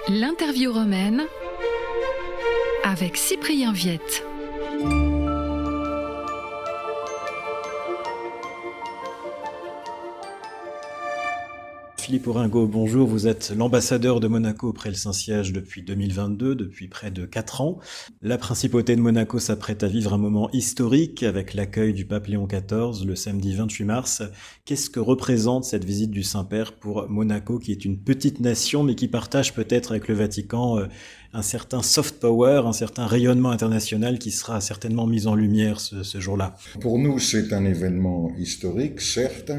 L'interview romaine avec Cyprien Viette. Philippe Oringo, bonjour. Vous êtes l'ambassadeur de Monaco auprès du Saint-Siège depuis 2022, depuis près de 4 ans. La principauté de Monaco s'apprête à vivre un moment historique avec l'accueil du pape Léon XIV le samedi 28 mars. Qu'est-ce que représente cette visite du Saint-Père pour Monaco, qui est une petite nation, mais qui partage peut-être avec le Vatican un certain soft power, un certain rayonnement international qui sera certainement mis en lumière ce jour-là? Pour nous, c'est un événement historique, certes,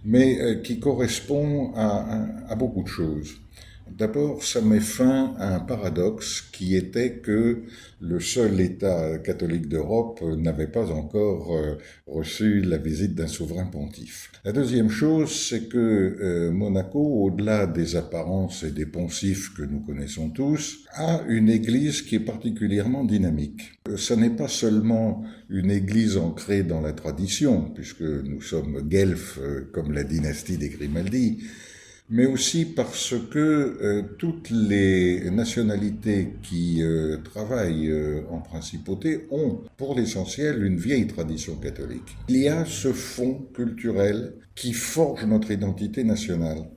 mais qui correspond à beaucoup de choses. D'abord, ça met fin à un paradoxe qui était que le seul État catholique d'Europe n'avait pas encore reçu la visite d'un souverain pontife. La deuxième chose, c'est que Monaco, au-delà des apparences et des poncifs que nous connaissons tous, a une église qui est particulièrement dynamique. Ce n'est pas seulement une église ancrée dans la tradition, puisque nous sommes guelfes comme la dynastie des Grimaldi, mais aussi parce que toutes les nationalités qui travaillent en principauté ont, pour l'essentiel, une vieille tradition catholique. Il y a ce fond culturel qui forge notre identité nationale.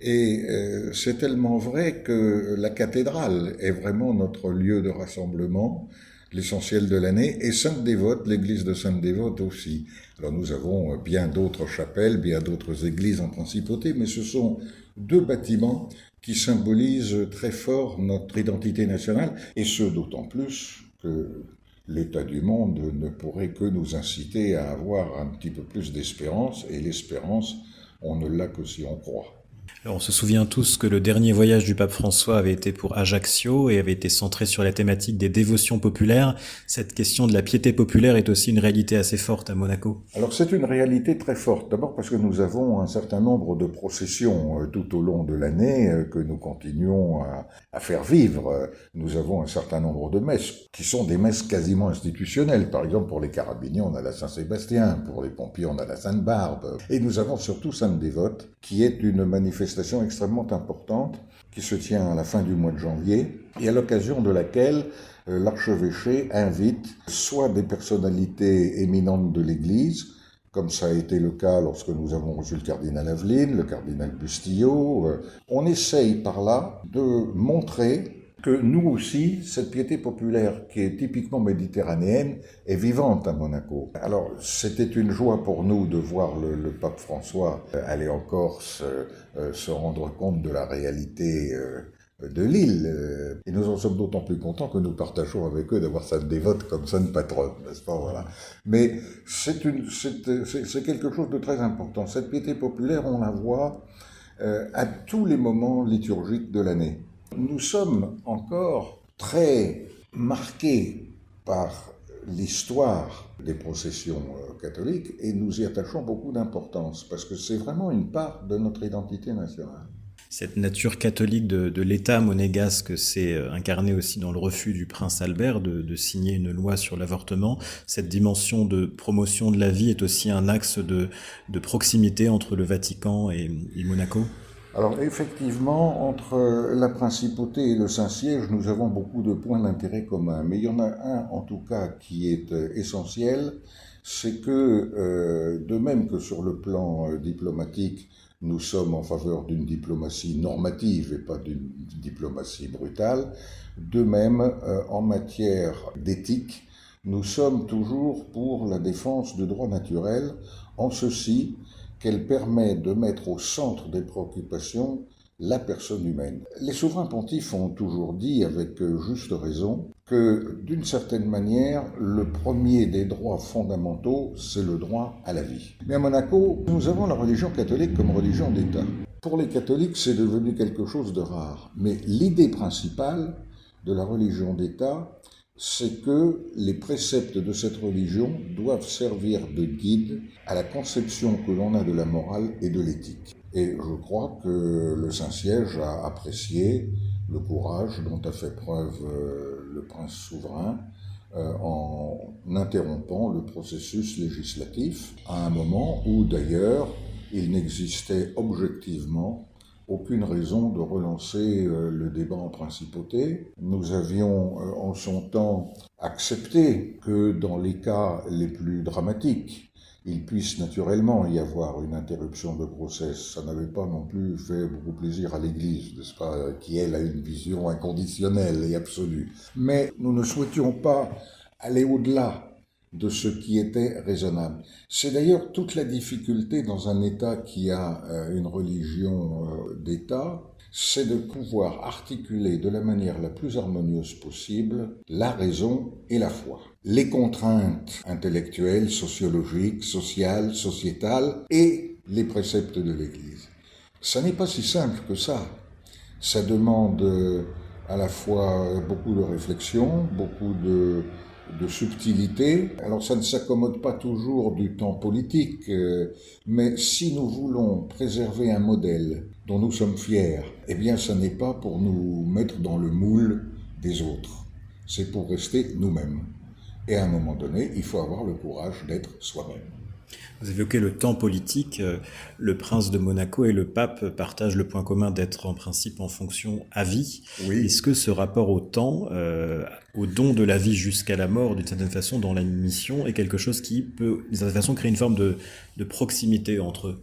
Et c'est tellement vrai que la cathédrale est vraiment notre lieu de rassemblement, l'essentiel de l'année, et Sainte-Dévote, l'église de Sainte-Dévote aussi. Alors nous avons bien d'autres chapelles, bien d'autres églises en principauté, mais ce sont deux bâtiments qui symbolisent très fort notre identité nationale, et ce d'autant plus que l'état du monde ne pourrait que nous inciter à avoir un petit peu plus d'espérance, et l'espérance, on ne l'a que si on croit. Alors on se souvient tous que le dernier voyage du pape François avait été pour Ajaccio et avait été centré sur la thématique des dévotions populaires. Cette question de la piété populaire est aussi une réalité assez forte à Monaco. Alors c'est une réalité très forte, d'abord parce que nous avons un certain nombre de processions tout au long de l'année que nous continuons à faire vivre. Nous avons un certain nombre de messes qui sont des messes quasiment institutionnelles. Par exemple, pour les carabiniers, on a la Saint-Sébastien, pour les pompiers, on a la Sainte-Barbe. Et nous avons surtout Sainte-Dévote, qui est une manifestation extrêmement importante qui se tient à la fin du mois de janvier et à l'occasion de laquelle l'archevêché invite soit des personnalités éminentes de l'Église, comme ça a été le cas lorsque nous avons reçu le cardinal Aveline, le cardinal Bustillo. On essaye par là de montrer que nous aussi, cette piété populaire qui est typiquement méditerranéenne est vivante à Monaco. Alors, c'était une joie pour nous de voir le pape François aller en Corse, se rendre compte de la réalité de l'île. Et nous en sommes d'autant plus contents que nous partageons avec eux d'avoir Sainte-Dévote comme sainte patronne, n'est-ce pas? Voilà. Mais c'est quelque chose de très important. Cette piété populaire, on la voit à tous les moments liturgiques de l'année. Nous sommes encore très marqués par l'histoire des processions catholiques et nous y attachons beaucoup d'importance parce que c'est vraiment une part de notre identité nationale. Cette nature catholique de l'État monégasque s'est incarnée aussi dans le refus du prince Albert de signer une loi sur l'avortement. Cette dimension de promotion de la vie est aussi un axe de proximité entre le Vatican et Monaco. Alors effectivement, entre la principauté et le Saint-Siège, nous avons beaucoup de points d'intérêt communs. Mais il y en a un en tout cas qui est essentiel, c'est que de même que sur le plan diplomatique, nous sommes en faveur d'une diplomatie normative et pas d'une diplomatie brutale, de même en matière d'éthique, nous sommes toujours pour la défense du droit naturel, en ceci qu'elle permet de mettre au centre des préoccupations la personne humaine. Les souverains pontifes ont toujours dit, avec juste raison, que d'une certaine manière, le premier des droits fondamentaux, c'est le droit à la vie. Mais à Monaco, nous avons la religion catholique comme religion d'État. Pour les catholiques, c'est devenu quelque chose de rare. Mais l'idée principale de la religion d'État, c'est que les préceptes de cette religion doivent servir de guide à la conception que l'on a de la morale et de l'éthique. Et je crois que le Saint-Siège a apprécié le courage dont a fait preuve le prince souverain en interrompant le processus législatif à un moment où d'ailleurs il n'existait objectivement aucune raison de relancer le débat en principauté. Nous avions en son temps accepté que dans les cas les plus dramatiques, il puisse naturellement y avoir une interruption de grossesse. Ça n'avait pas non plus fait beaucoup plaisir à l'Église, n'est-ce pas, qui elle a une vision inconditionnelle et absolue. Mais nous ne souhaitions pas aller au-delà de ce qui était raisonnable. C'est d'ailleurs toute la difficulté dans un État qui a une religion d'État, c'est de pouvoir articuler de la manière la plus harmonieuse possible la raison et la foi. Les contraintes intellectuelles, sociologiques, sociales, sociétales et les préceptes de l'Église. Ça n'est pas si simple que ça. Ça demande à la fois beaucoup de réflexion, beaucoup de subtilité. Alors ça ne s'accommode pas toujours du temps politique, mais si nous voulons préserver un modèle dont nous sommes fiers, eh bien ça n'est pas pour nous mettre dans le moule des autres, c'est pour rester nous-mêmes. Et à un moment donné, il faut avoir le courage d'être soi-même. Vous évoquez le temps politique. Le prince de Monaco et le pape partagent le point commun d'être en principe en fonction à vie. Oui. Est-ce que ce rapport au temps, au don de la vie jusqu'à la mort, d'une certaine façon, dans la mission, est quelque chose qui peut, d'une certaine façon, créer une forme de proximité entre eux?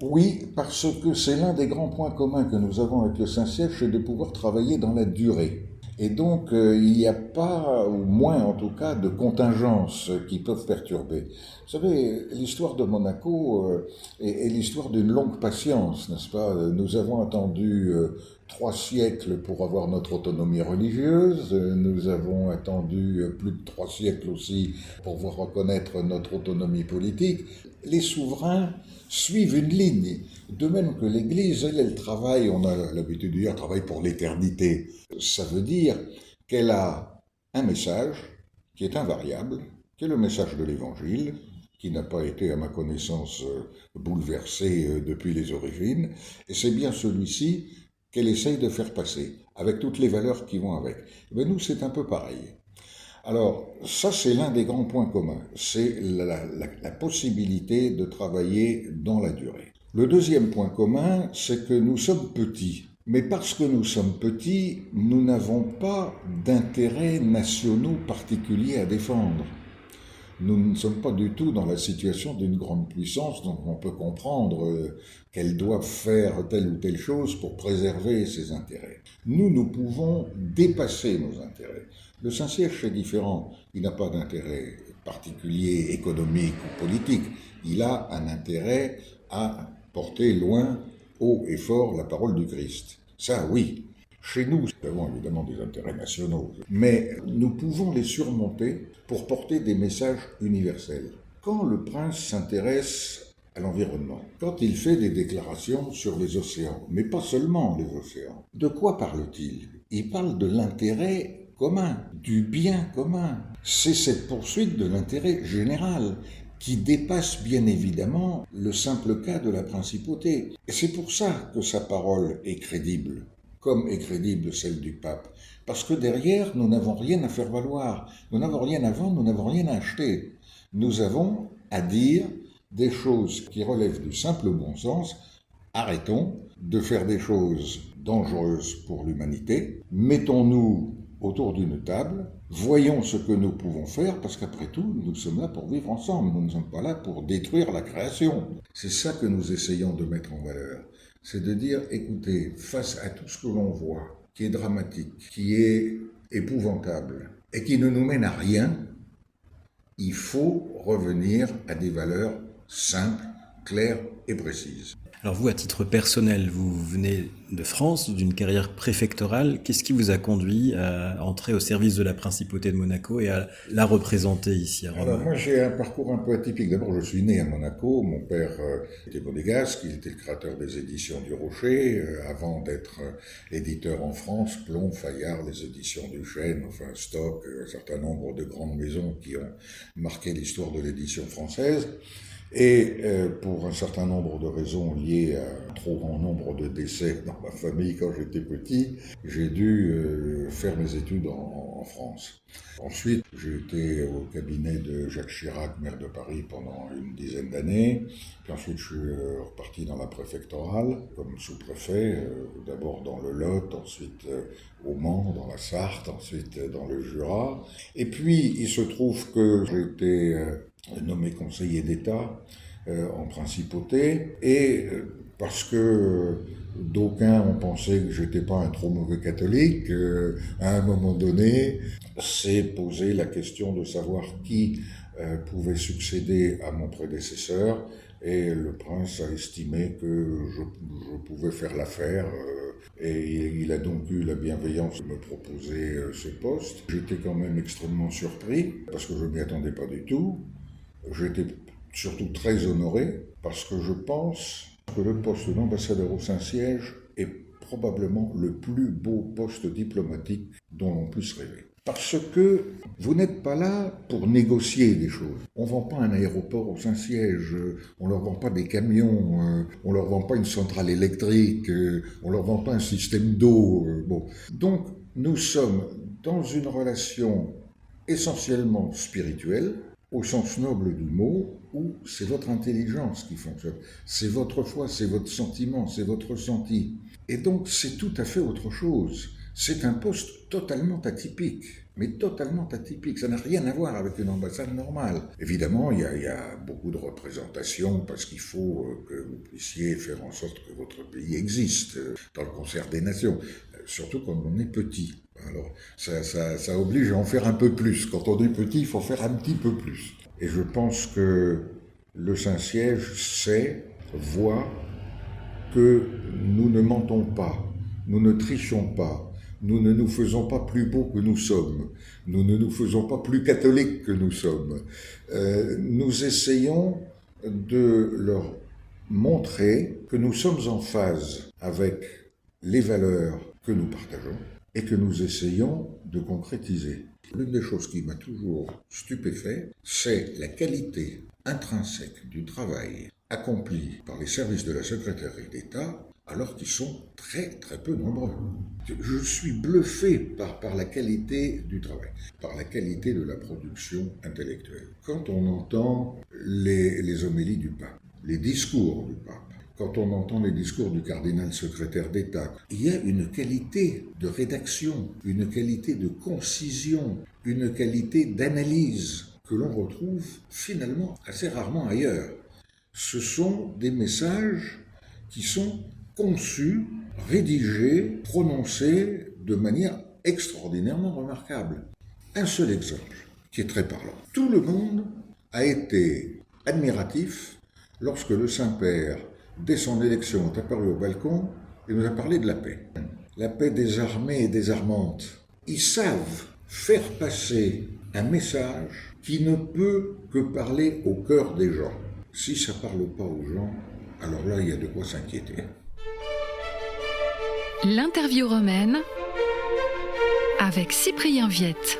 Oui, parce que c'est l'un des grands points communs que nous avons avec le Saint-Siège, c'est de pouvoir travailler dans la durée. Et donc, il n'y a pas, ou moins en tout cas, de contingences qui peuvent perturber. Vous savez, l'histoire de Monaco est l'histoire d'une longue patience, n'est-ce pas? Nous avons attendu 3 siècles pour avoir notre autonomie religieuse, nous avons attendu plus de 3 siècles aussi pour voir reconnaître notre autonomie politique. Les souverains suivent une ligne, de même que l'Église, elle travaille, on a l'habitude de dire, travaille pour l'éternité. Ça veut dire qu'elle a un message qui est invariable, qui est le message de l'Évangile, qui n'a pas été, à ma connaissance, bouleversé depuis les origines, et c'est bien celui-ci qu'elle essaye de faire passer, avec toutes les valeurs qui vont avec. Mais nous, c'est un peu pareil. Alors, ça, c'est l'un des grands points communs, c'est la possibilité de travailler dans la durée. Le deuxième point commun, c'est que nous sommes petits. Mais parce que nous sommes petits, nous n'avons pas d'intérêts nationaux particuliers à défendre. Nous ne sommes pas du tout dans la situation d'une grande puissance, donc on peut comprendre qu'elle doit faire telle ou telle chose pour préserver ses intérêts. Nous pouvons dépasser nos intérêts. Le Saint-Siège, c'est différent. Il n'a pas d'intérêt particulier économique ou politique. Il a un intérêt à porter loin, haut et fort, la parole du Christ. Ça, oui. Chez nous, nous avons évidemment des intérêts nationaux, mais nous pouvons les surmonter pour porter des messages universels. Quand le prince s'intéresse à l'environnement, quand il fait des déclarations sur les océans, mais pas seulement les océans, de quoi parle-t-il? Il parle de l'intérêt commun, du bien commun. C'est cette poursuite de l'intérêt général qui dépasse bien évidemment le simple cas de la principauté. Et c'est pour ça que sa parole est crédible, comme est crédible celle du pape. Parce que derrière, nous n'avons rien à faire valoir, nous n'avons rien à vendre, nous n'avons rien à acheter. Nous avons à dire des choses qui relèvent du simple bon sens. Arrêtons de faire des choses dangereuses pour l'humanité. Mettons-nous autour d'une table, voyons ce que nous pouvons faire, parce qu'après tout, nous sommes là pour vivre ensemble, nous ne sommes pas là pour détruire la création. C'est ça que nous essayons de mettre en valeur. C'est de dire, écoutez, face à tout ce que l'on voit, qui est dramatique, qui est épouvantable, et qui ne nous mène à rien, il faut revenir à des valeurs simples, claires et précises. Alors vous, à titre personnel, vous venez de France, d'une carrière préfectorale. Qu'est-ce qui vous a conduit à entrer au service de la principauté de Monaco et à la représenter ici à Rome? Alors moi j'ai un parcours un peu atypique. D'abord je suis né à Monaco, mon père était monégasque, il était le créateur des éditions du Rocher, avant d'être éditeur en France, Plomb, Fayard, les éditions du Chêne, enfin Stock, un certain nombre de grandes maisons qui ont marqué l'histoire de l'édition française. Et pour un certain nombre de raisons liées à un trop grand nombre de décès dans ma famille quand j'étais petit, j'ai dû faire mes études en France. Ensuite, j'ai été au cabinet de Jacques Chirac, maire de Paris, pendant une dizaine d'années. Puis ensuite, je suis reparti dans la préfectorale comme sous-préfet, d'abord dans le Lot, ensuite au Mans, dans la Sarthe, ensuite dans le Jura. Et puis, il se trouve que j'ai été nommé conseiller d'État en principauté, et parce que d'aucuns ont pensé que j'étais pas un trop mauvais catholique, à un moment donné, s'est posé la question de savoir qui pouvait succéder à mon prédécesseur, et le prince a estimé que je pouvais faire l'affaire, et il a donc eu la bienveillance de me proposer ce poste. J'étais quand même extrêmement surpris, parce que je ne m'y attendais pas du tout. J'étais surtout très honoré, parce que je pense que le poste d'ambassadeur au Saint-Siège est probablement le plus beau poste diplomatique dont l'on puisse rêver. Parce que vous n'êtes pas là pour négocier des choses. On ne vend pas un aéroport au Saint-Siège, on ne leur vend pas des camions, on ne leur vend pas une centrale électrique, on ne leur vend pas un système d'eau. Bon. Donc, nous sommes dans une relation essentiellement spirituelle, au sens noble du mot, où c'est votre intelligence qui fonctionne, c'est votre foi, c'est votre sentiment, c'est votre ressenti. Et donc, c'est tout à fait autre chose. C'est un poste totalement atypique, mais totalement atypique. Ça n'a rien à voir avec une ambassade normale. Évidemment, il y a beaucoup de représentations parce qu'il faut que vous puissiez faire en sorte que votre pays existe dans le concert des nations, surtout quand on est petit. Alors, ça oblige à en faire un peu plus. Quand on est petit, il faut faire un petit peu plus. Et je pense que le Saint-Siège voit que nous ne mentons pas, nous ne trichons pas, nous ne nous faisons pas plus beaux que nous sommes, nous ne nous faisons pas plus catholiques que nous sommes. Nous essayons de leur montrer que nous sommes en phase avec les valeurs que nous partageons et que nous essayons de concrétiser. L'une des choses qui m'a toujours stupéfait, c'est la qualité intrinsèque du travail accompli par les services de la secrétaireté d'État, alors qu'ils sont très très peu nombreux. Je suis bluffé par la qualité du travail, par la qualité de la production intellectuelle. Quand on entend les homélies du pape, les discours du pape, quand on entend les discours du cardinal secrétaire d'État, il y a une qualité de rédaction, une qualité de concision, une qualité d'analyse que l'on retrouve finalement assez rarement ailleurs. Ce sont des messages qui sont conçus, rédigés, prononcés de manière extraordinairement remarquable. Un seul exemple qui est très parlant. Tout le monde a été admiratif lorsque le Saint-Père, dès son élection, est apparu au balcon et nous a parlé de la paix. La paix désarmée et désarmante. Ils savent faire passer un message qui ne peut que parler au cœur des gens. Si ça ne parle pas aux gens, alors là, il y a de quoi s'inquiéter. L'interview romaine avec Cyprien Viette.